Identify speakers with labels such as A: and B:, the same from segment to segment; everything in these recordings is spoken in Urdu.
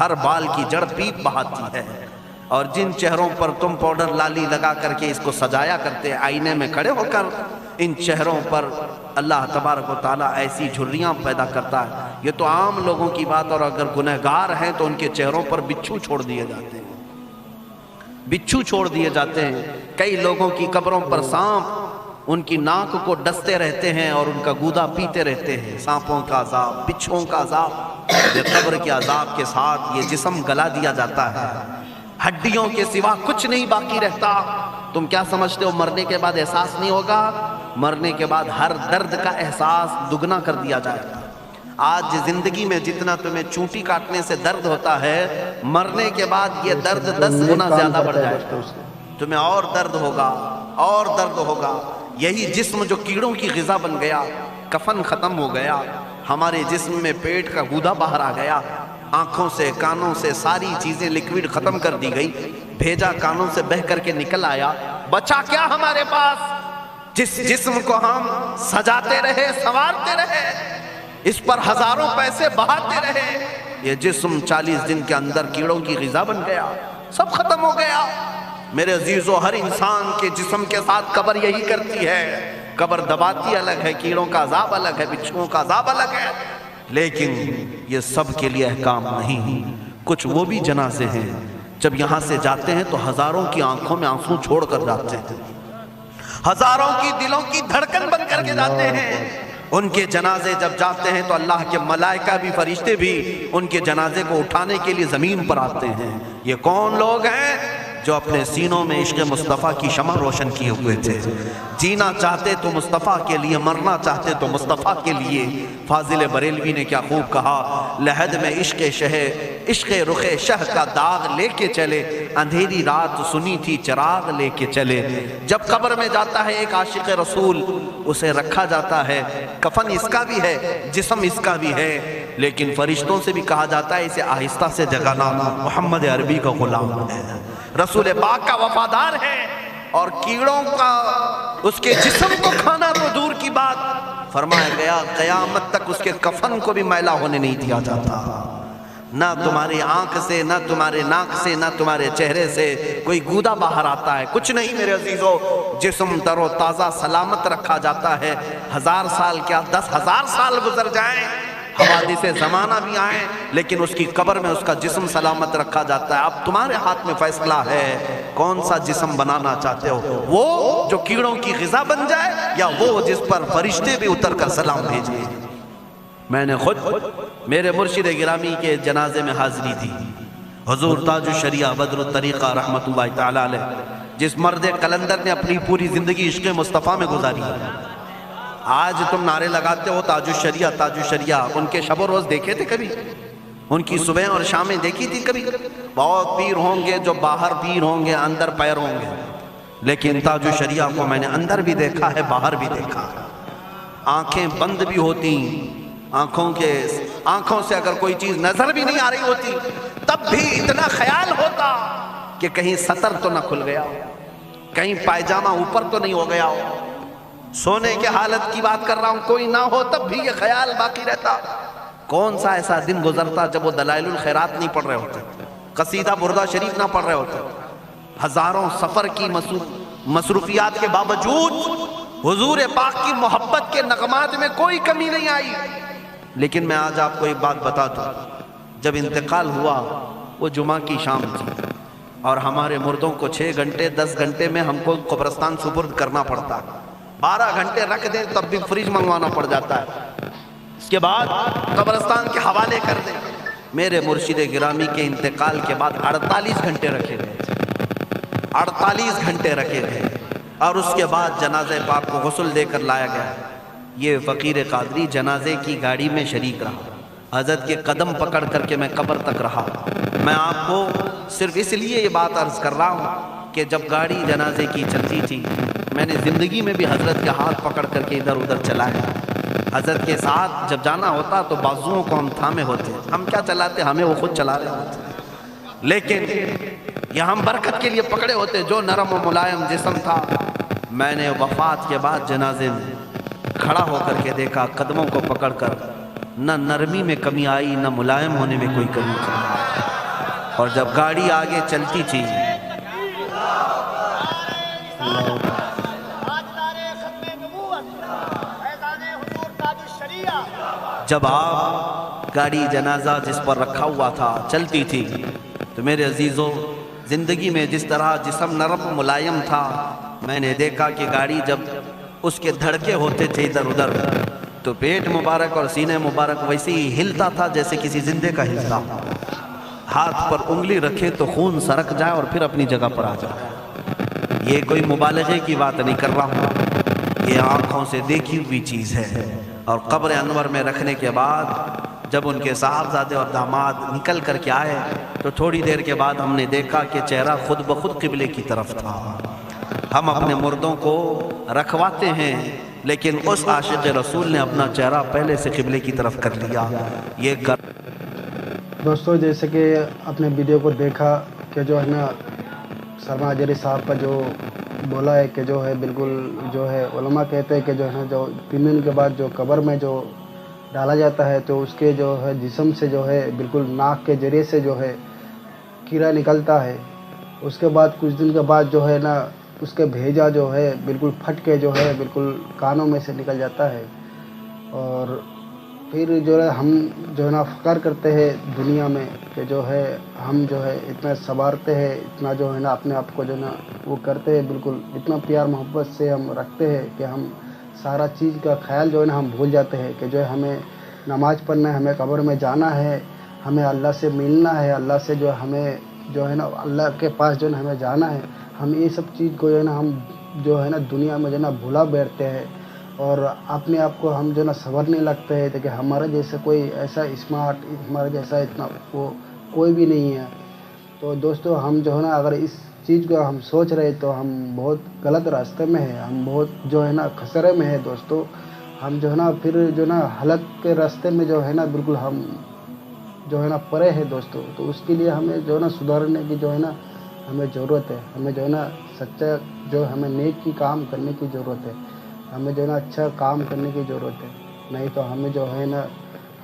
A: ہر بال کی جڑ پیپ بہاتی ہے، اور جن چہروں پر تم پاؤڈر لالی لگا کر کے اس کو سجایا کرتے آئینے میں کھڑے ہو کر، ان چہروں پر اللہ تبارک و تعالیٰ ایسی جھریاں پیدا کرتا ہے۔ یہ تو عام لوگوں کی بات، اور اگر گنہگار ہیں تو ان کے چہروں پر بچھو چھوڑ دیے جاتے ہیں، بچھو چھوڑ دیے جاتے ہیں۔ کئی لوگوں کی قبروں پر سانپ ان کی ناک کو ڈستے رہتے ہیں اور ان کا گودا پیتے رہتے ہیں۔ سانپوں کا عذاب، بچھوؤں کا عذاب، یہ قبر کے عذاب کے ساتھ یہ جسم گلا دیا جاتا ہے، ہڈیوں کے سوا کچھ نہیں باقی رہتا۔ تم کیا سمجھتے ہو مرنے کے بعد احساس نہیں ہوگا؟ مرنے کے بعد ہر درد کا احساس دگنا کر دیا جائے گا۔ آج زندگی میں جتنا تمہیں چونٹی کاٹنے سے درد ہوتا ہے، مرنے کے بعد یہ درد 10 گنا زیادہ بڑھ جائے گا۔ تمہیں اور درد ہوگا، اور درد ہوگا۔ یہی جسم جو کیڑوں کی غذا بن گیا، کفن ختم ہو گیا، ہمارے جسم میں پیٹ کا گودا باہر آ گیا، آنکھوں سے کانوں سے ساری چیزیں لیکوڈ ختم کر دی گئی، بھیجا کانوں سے بہہ کر کے نکل آیا، بچا کیا ہمارے پاس؟ جس جسم کو ہم سجاتے رہے، سنوارتے رہے، اس پر ہزاروں پیسے بہاتے رہے، یہ جسم 40 دن کے اندر کیڑوں کی غذا بن گیا، سب ختم ہو گیا۔ میرے عزیزو، ہر انسان کے جسم کے ساتھ قبر یہی کرتی ہے۔ قبر دباتی الگ ہے، کیڑوں کا عذاب الگ ہے، بچھوؤں کا عذاب الگ ہے، لیکن یہ سب کے لیے احکام نہیں۔ کچھ وہ بھی جنازے ہیں جب یہاں سے جاتے ہیں تو ہزاروں کی آنکھوں میں آنسو چھوڑ کر جاتے ہیں، ہزاروں کی دلوں کی دھڑکن بن کر کے جاتے ہیں۔ ان کے جنازے جب جاتے ہیں تو اللہ کے ملائکہ بھی، فرشتے بھی ان کے جنازے کو اٹھانے کے لیے زمین پر آتے ہیں۔ یہ کون لوگ ہیں؟ جو اپنے سینوں میں عشق مصطفیٰ کی شمع روشن کیے ہوئے تھے، جینا چاہتے تو مصطفیٰ کے لیے، مرنا چاہتے تو مصطفیٰ کے لیے۔ فاضل بریلوی نے کیا خوب کہا، لحد میں عشق عشق رخ شہ کا داغ لے کے چلے، اندھیری رات سنی تھی چراغ لے کے چلے۔ جب قبر میں جاتا ہے ایک عاشق رسول، اسے رکھا جاتا ہے، کفن اس کا بھی ہے، جسم اس کا بھی ہے، لیکن فرشتوں سے بھی کہا جاتا ہے اسے آہستہ سے جگانا، محمد عربی کا غلام ہے، رسول پاک کا وفادار ہے، اور کیڑوں کا اس کے جسم کو کھانا تو دور کی بات، فرمایا گیا قیامت تک اس کے کفن کو بھی میلا ہونے نہیں دیا جاتا۔ نہ تمہاری آنکھ سے، نہ تمہارے ناک سے، نہ تمہارے چہرے سے کوئی گودا باہر آتا ہے، کچھ نہیں میرے عزیزو۔ جسم تر و تازہ سلامت رکھا جاتا ہے۔ 1000 سال کیا 10,000 سال گزر جائیں، حوادث زمانہ بھی آئیں، لیکن اس کی قبر میں اس کا جسم سلامت رکھا جاتا ہے۔ اب تمہارے ہاتھ میں فیصلہ ہے، کون سا جسم بنانا چاہتے ہو؟ وہ جو کیڑوں کی غذا بن جائے، یا وہ جس پر فرشتے بھی اتر کر سلام بھیجیں؟ میں نے خود میرے مرشد گرامی کے جنازے میں حاضری تھی، حضور تاج الشریعہ بدر الطریقہ رحمت اللہ تعالی علیہ، جس مرد قلندر نے اپنی پوری زندگی عشق مصطفیٰ میں گزاری ہے۔ آج تم نعرے لگاتے ہو تاج الشریعہ تاج الشریعہ، ان کے شب و روز دیکھے تھے کبھی؟ ان کی صبح اور شامیں دیکھی تھی کبھی؟ بہت پیر ہوں گے جو باہر پیر ہوں گے، اندر پیر ہوں گے، لیکن تاج الشریعہ کو میں نے اندر بھی دیکھا ہے، باہر بھی دیکھا ہے۔ آنکھیں بند بھی ہوتی، آنکھوں سے اگر کوئی چیز نظر بھی نہیں آ رہی ہوتی، تب بھی اتنا خیال ہوتا کہ کہیں سطر تو نہ کھل گیا ہو، کہیں پائجامہ اوپر تو نہیں ہو گیا ہو۔ سونے کے حالت کی بات کر رہا ہوں، کوئی نہ ہو تب بھی یہ خیال باقی رہتا۔ کون سا ایسا دن گزرتا جب وہ دلائل الخیرات نہیں پڑھ رہے ہوتے، قصیدہ بردہ شریف نہ پڑھ رہے ہوتے، ہزاروں سفر کی مصروفیات کے باوجود حضور پاک کی محبت کے نغمات میں کوئی کمی نہیں آئی۔ لیکن میں آج آپ کو ایک بات بتا دوں، جب انتقال ہوا وہ جمعہ کی شام تھی، اور ہمارے مردوں کو 6 گھنٹے 10 گھنٹے میں ہم کو قبرستان سپرد کرنا پڑتا، 12 گھنٹے رکھ دیں تب بھی فریج منگوانا پڑ جاتا ہے، اس کے بعد قبرستان کے حوالے کر دیں۔ میرے مرشد گرامی کے انتقال کے بعد 48 گھنٹے رکھے گئے، 48 گھنٹے رکھے گئے، اور اس کے بعد جنازے پاک کو غسل دے کر لایا گیا۔ یہ فقیر قادری جنازے کی گاڑی میں شریک رہا، حضرت کے قدم پکڑ کر کے میں قبر تک رہا۔ میں آپ کو صرف اس لیے یہ بات عرض کر رہا ہوں کہ جب گاڑی جنازے کی چلتی تھی، میں نے زندگی میں بھی حضرت کے ہاتھ پکڑ کر کے ادھر ادھر چلایا۔ حضرت کے ساتھ جب جانا ہوتا تو بازوؤں کو ہم تھامے ہوتے، ہم کیا چلاتے، ہمیں وہ خود چلا رہے ہوتے، لیکن یہ ہم برکت کے لیے پکڑے ہوتے۔ جو نرم و ملائم جسم تھا، میں نے وفات کے بعد جنازے میں کھڑا ہو کر کے دیکھا، قدموں کو پکڑ کر، نہ نرمی میں کمی آئی، نہ ملائم ہونے میں کوئی کمی آئی۔ اور جب گاڑی آگے چلتی تھی جب آپ گاڑی جنازہ جس پر رکھا ہوا تھا چلتی تھی تو میرے عزیزوں زندگی میں جس طرح جسم نرم ملائم تھا، میں نے دیکھا کہ گاڑی جب اس کے دھڑکے ہوتے تھے ادھر ادھر تو پیٹ مبارک اور سینے مبارک ویسے ہی ہلتا تھا جیسے کسی زندے کا ہلتا ہو۔ ہاتھ پر انگلی رکھے تو خون سرک جائے اور پھر اپنی جگہ پر آ جائے۔ یہ کوئی مبالغے کی بات نہیں کر رہا ہوں، یہ آنکھوں سے دیکھی ہوئی چیز ہے۔ اور قبر انور میں رکھنے کے بعد جب ان کے صاحبزادے اور داماد نکل کر کے آئے تو تھوڑی دیر کے بعد ہم نے دیکھا کہ چہرہ خود بخود قبلے کی طرف تھا۔ ہم اپنے مردوں کو رکھواتے ہیں لیکن اس عاشق رسول نے اپنا چہرہ پہلے سے قبلے کی طرف کر لیا۔ یہ
B: دوستو جیسے کہ اپنے ویڈیو کو دیکھا کہ جو ہے نا سرما اجری صاحب کا جو بولا ہے کہ جو ہے بالکل جو ہے علماء کہتے ہیں کہ جو ہے نا جو 3 دن کے بعد جو قبر میں جو ڈالا جاتا ہے تو اس کے جو ہے جسم سے جو ہے بالکل ناک کے ذریعے سے جو ہے کیڑا نکلتا ہے۔ اس کے بعد کچھ دن کے بعد جو ہے نا اس کے بھیجا جو ہے بالکل پھٹ کے جو ہے بالکل کانوں میں سے نکل جاتا ہے۔ اور پھر جو ہے ہم جو ہے نا فخر کرتے ہیں دنیا میں کہ جو ہے ہم جو ہے اتنا سنوارتے ہیں، اتنا جو ہے نا اپنے آپ کو جو ہے نا وہ کرتے ہیں، بالکل اتنا پیار محبت سے ہم رکھتے ہیں کہ ہم سارا چیز کا خیال جو ہے نا ہم بھول جاتے ہیں کہ جو ہے ہمیں نماز پڑھنا ہے، ہمیں قبر میں جانا ہے، ہمیں اللہ سے ملنا ہے، اللہ سے جو ہمیں جو ہے نا اللہ کے پاس جو ہے نا ہمیں جانا ہے۔ ہم یہ سب چیز کو جو ہے نا ہم جو ہے نا دنیا میں جو ہے نا بھولا بیٹھتے ہیں اور اپنے آپ کو ہم جو ہے نا سنورنے لگتے ہیں کہ ہمارا جیسا کوئی ایسا اسمارٹ، ہمارا جیسا اتنا وہ کوئی بھی نہیں ہے۔ تو دوستو ہم جو ہے نا اگر اس چیز کو ہم سوچ رہے تو ہم بہت غلط راستے میں ہیں، ہم بہت جو ہے نا خسرے میں ہیں دوستو۔ ہم جو ہے نا پھر جو ہے نا ہلاک کے راستے میں جو ہے نا بالکل ہم جو ہے نا پڑے ہیں دوستو۔ تو اس کے لیے ہمیں جو ہے نا سدھارنے کی جو ہے نا ہمیں ضرورت ہے، ہمیں جو ہے نا سچا جو ہمیں نیک کی کام کرنے کی ضرورت ہے، ہمیں جو ہے نا اچھا کام کرنے کی ضرورت ہے، نہیں تو ہمیں جو ہے نا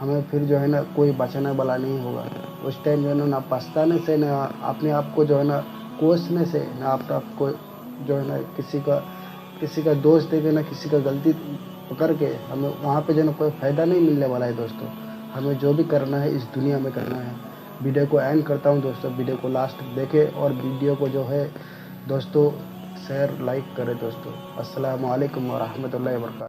B: ہمیں پھر جو ہے نا کوئی بچانے والا نہیں ہوگا۔ اس ٹائم جو ہے نا پچھتانے سے نہ اپنے آپ کو جو ہے نا کوسنے سے نہ اپنے آپ کو جو ہے نا کسی کا دوست دے کے نہ کسی کا غلطی پکڑ کے ہمیں وہاں پہ جو ہے نا کوئی فائدہ نہیں ملنے والا ہے دوستو۔ ہمیں جو بھی کرنا ہے اس دنیا میں کرنا ہے۔ ویڈیو کو اینڈ کرتا ہوں دوستو، ویڈیو کو لاسٹ دیکھیں اور ویڈیو کو جو ہے دوستو شیئر لائک کرے دوستو۔ السلام علیکم ورحمۃ اللہ وبرکاتہ۔